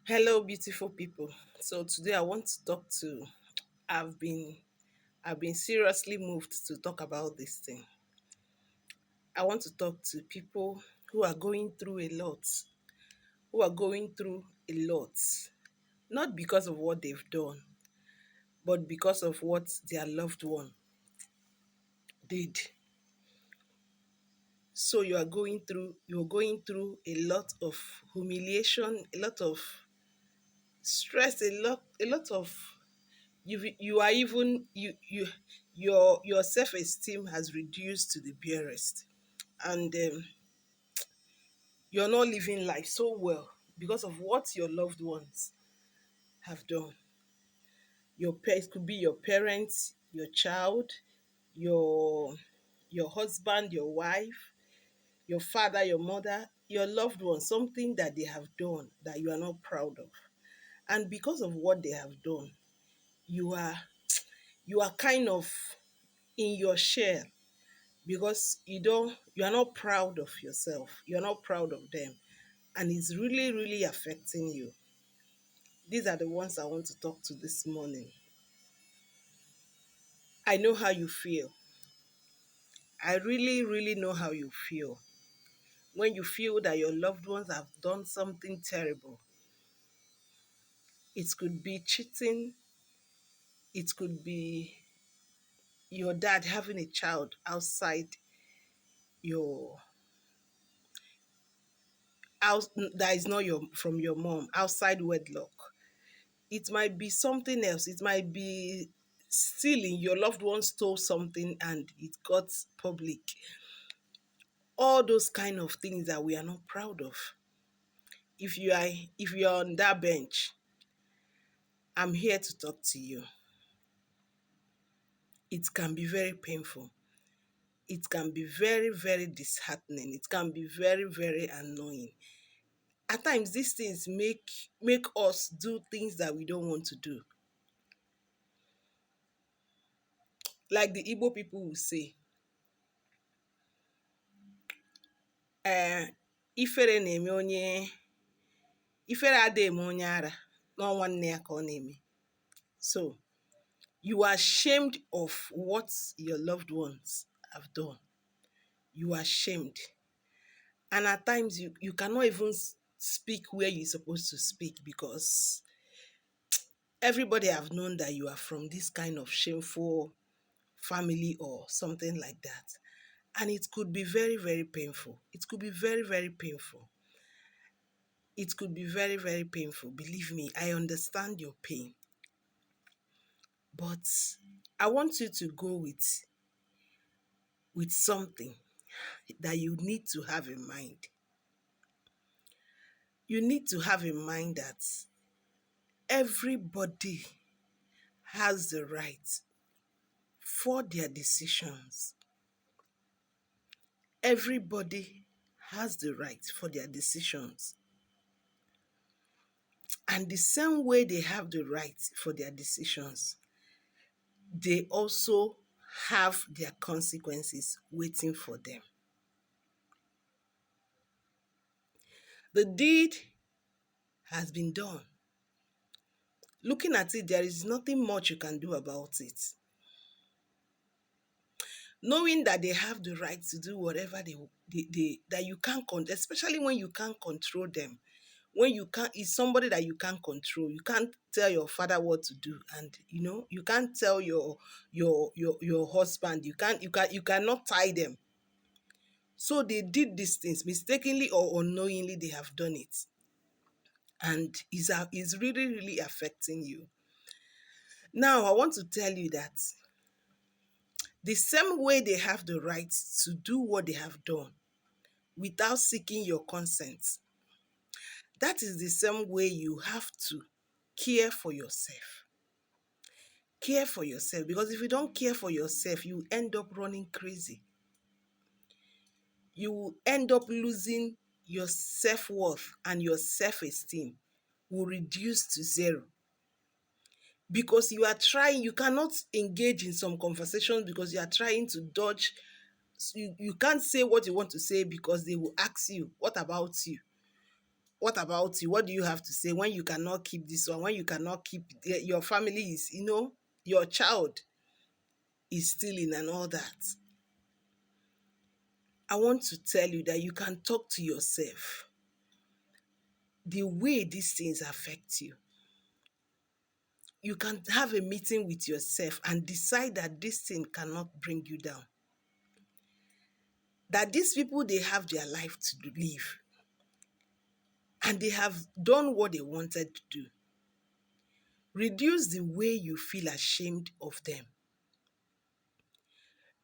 Hello, beautiful people. So today I want to talk to. I've been I've been seriously moved to talk about this thing. I want to talk to people who are going through a lot, who are going through a lot, not because of what they've done, but because of what their loved one did. So you're going through a lot of humiliation, a lot of stress, a lot of you are even your self-esteem has reduced to the barest, and you're not living life so well because of what your loved ones have done. It could be your parents, your child, your your husband, your wife, your father, your mother, your loved one, something that they have done that you are not proud of. And because of what they have done, you are you are kind of in your shell, because you are not proud of yourself, you're not proud of them, and it's really really affecting you. These are the ones I want to talk to this morning. I know how you feel. I really really know how you feel when you feel that your loved ones have done something terrible. It could be cheating, it could be your dad having a child outside your house that is not your from your mom, outside wedlock. It might be something else. It might be stealing. Your loved one stole something and it got public. All those kind of things that we are not proud of. If you're on that bench, I'm here to talk to you. It can be very painful. It can be very, very disheartening. It can be very, very annoying. At times, these things make us do things that we don't want to do. Like the Igbo people will say, ifere na-eme onye ifere adịghị eme onye ara, n'ọnwa nne ya ka ọ na-eme. So you are ashamed of what your loved ones have done. You are ashamed. And at times you cannot even speak where you're supposed to speak, because everybody have known that you are from this kind of shameful family or something like that. And it could be very, very painful. It could be very, very painful. It could be very, very painful. Believe me, I understand your pain. But I want you to go with something that you need to have in mind. You need to have in mind that everybody has the right for their decisions. Everybody has the right for their decisions. And the same way they have the right for their decisions, they also have their consequences waiting for them. The deed has been done. Looking at it, there is nothing much you can do about it. Knowing that they have the right to do whatever they that you can't especially when you can't control them. When you can't, it's somebody that you can't control. You can't tell your father what to do, and you can't tell your husband. You cannot tie them. So they did these things mistakenly or unknowingly. They have done it, and is really really affecting you. Now I want to tell you that the same way they have the right to do what they have done without seeking your consent, that is the same way you have to care for yourself. Care for yourself, because if you don't care for yourself, you end up running crazy. You will end up losing your self-worth, and your self-esteem will reduce to zero, because you cannot engage in some conversations because you are trying to dodge. You can't say what you want to say because they will ask you, what about you? What about you? What do you have to say when you cannot keep this one? When you cannot keep your family is, your child is stealing and all that. I want to tell you that you can talk to yourself the way these things affect you. You can have a meeting with yourself and decide that this thing cannot bring you down. That these people, they have their life to live. And they have done what they wanted to do. Reduce the way you feel ashamed of them.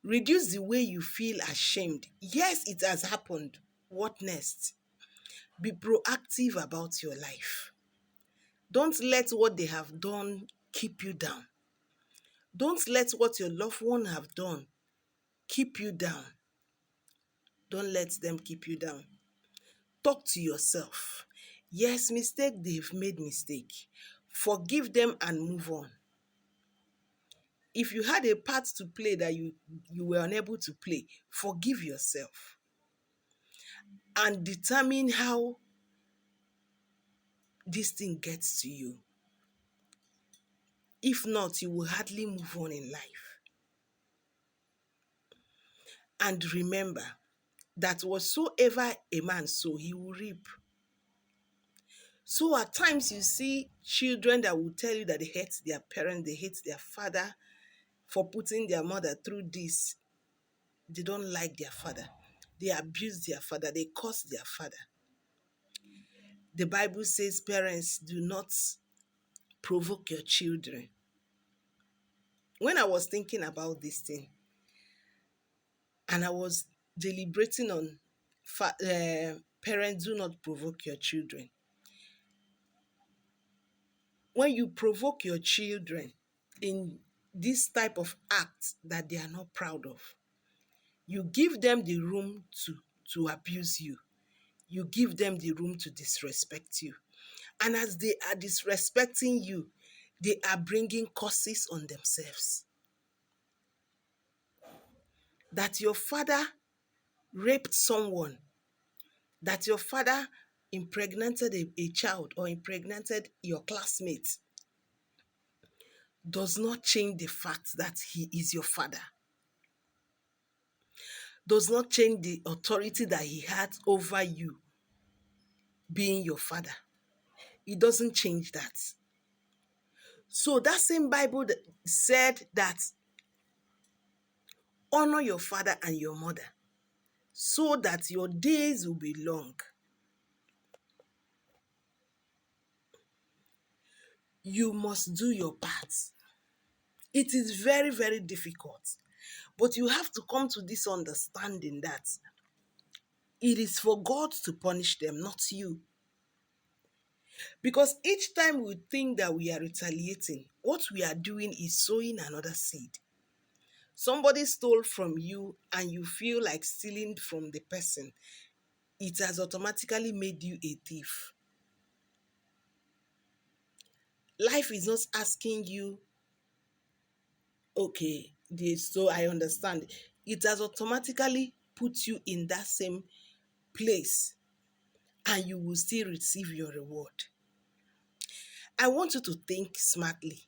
Reduce the way you feel ashamed. Yes, it has happened. What next? Be proactive about your life. Don't let what they have done keep you down. Don't let what your loved one have done keep you down. Don't let them keep you down. Talk to yourself. Yes, they've made mistake. Forgive them and move on. If you had a part to play that you were unable to play, forgive yourself and determine how this thing gets to you. If not, you will hardly move on in life. And remember that whatsoever a man sow, he will reap. So at times you see children that will tell you that they hate their parents, they hate their father for putting their mother through this. They don't like their father. They abuse their father. They curse their father. The Bible says, parents, do not provoke your children. When I was thinking about this thing, and I was deliberating on parents, do not provoke your children. When you provoke your children in this type of act that they are not proud of, you give them the room to abuse you. You give them the room to disrespect you. And as they are disrespecting you, they are bringing curses on themselves. That your father raped someone, that your father impregnated a child or impregnated your classmate, does not change the fact that he is your father. Does not change the authority that he had over you being your father. It doesn't change that. So that same Bible that said that honor your father and your mother so that your days will be long. You must do your part. It is very, very difficult. But you have to come to this understanding that it is for God to punish them, not you. Because each time we think that we are retaliating, what we are doing is sowing another seed. Somebody stole from you and you feel like stealing from the person. It has automatically made you a thief. Life is not asking you, okay, so I understand. It has automatically put you in that same place and you will still receive your reward. I want you to think smartly.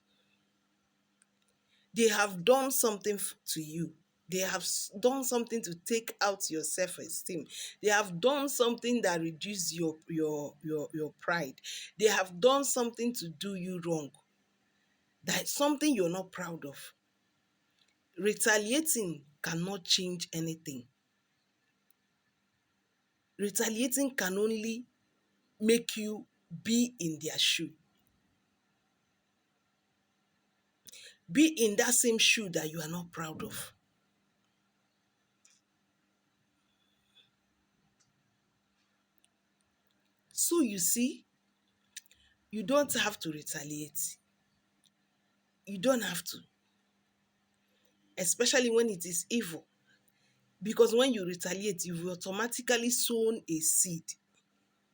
They have done something to you. They have done something to take out your self-esteem. They have done something that reduces your pride. They have done something to do you wrong. That's something you're not proud of. Retaliating cannot change anything. Retaliating can only make you be in their shoe. Be in that same shoe that you are not proud of. So you see, you don't have to retaliate. You don't have to. Especially when it is evil. Because when you retaliate, you've automatically sown a seed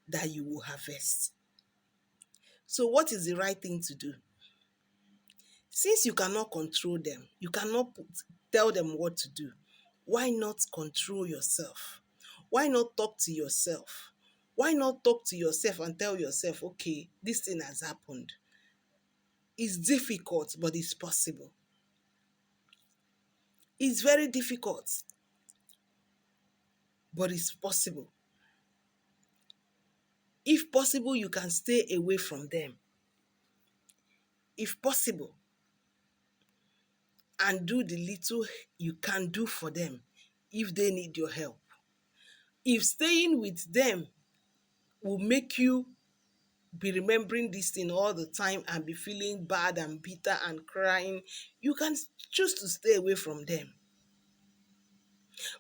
that you will harvest. So what is the right thing to do? Since you cannot control them, you cannot tell them what to do, why not control yourself? Why not talk to yourself? Why not talk to yourself and tell yourself, okay, this thing has happened. It's difficult, but it's possible. It's very difficult, but it's possible. If possible, you can stay away from them. If possible, and do the little you can do for them if they need your help. If staying with them will make you be remembering this thing all the time and be feeling bad and bitter and crying, you can choose to stay away from them.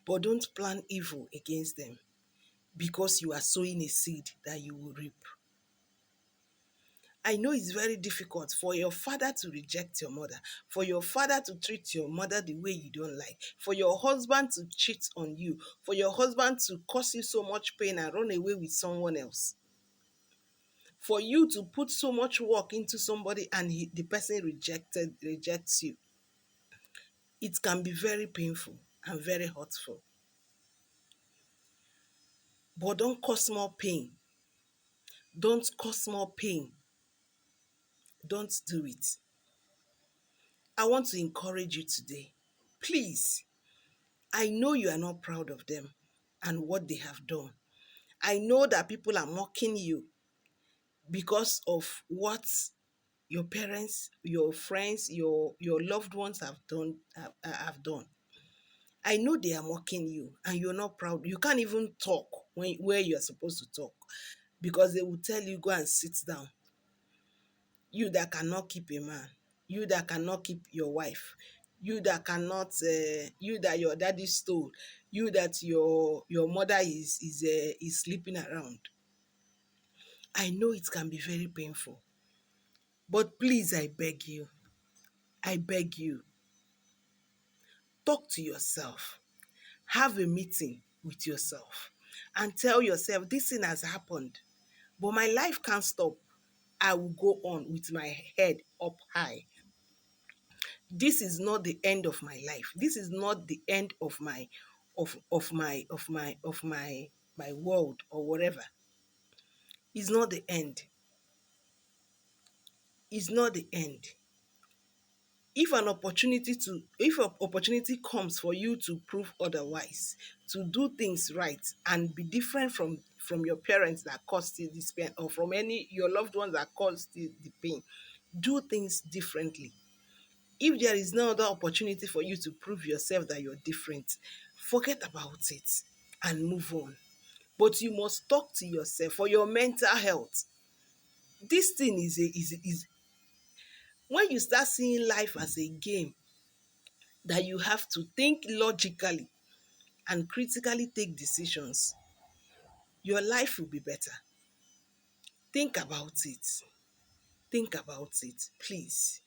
But don't plan evil against them, because you are sowing a seed that you will reap. I know it's very difficult for your father to reject your mother, for your father to treat your mother the way you don't like, for your husband to cheat on you, for your husband to cause you so much pain and run away with someone else, for you to put so much work into somebody and the person rejects you. It can be very painful and very hurtful. But don't cause more pain. Don't cause more pain. Don't do it. I want to encourage you today. Please, I know you are not proud of them and what they have done. I know that people are mocking you because of what your parents, your friends, your loved ones have done. I know they are mocking you and you're not proud. You can't even talk where you're supposed to talk, because they will tell you, go and sit down. You that cannot keep a man, you that cannot keep your wife, you that cannot, you that your daddy stole, you that your mother is sleeping around. I know it can be very painful, but please, I beg you, talk to yourself, have a meeting with yourself, and tell yourself this thing has happened, but my life can't stop. I will go on with my head up high. This is not the end of my life. This is not the end of my world or whatever. It's not the end. It's not the end. If an opportunity comes for you to prove otherwise, to do things right and be different from your parents that caused you this pain, or from any your loved ones that caused you the pain, do things differently. If there is no other opportunity for you to prove yourself that you're different, forget about it and move on. But you must talk to yourself for your mental health. This thing is when you start seeing life as a game that you have to think logically and critically take decisions, your life will be better. Think about it. Think about it, please.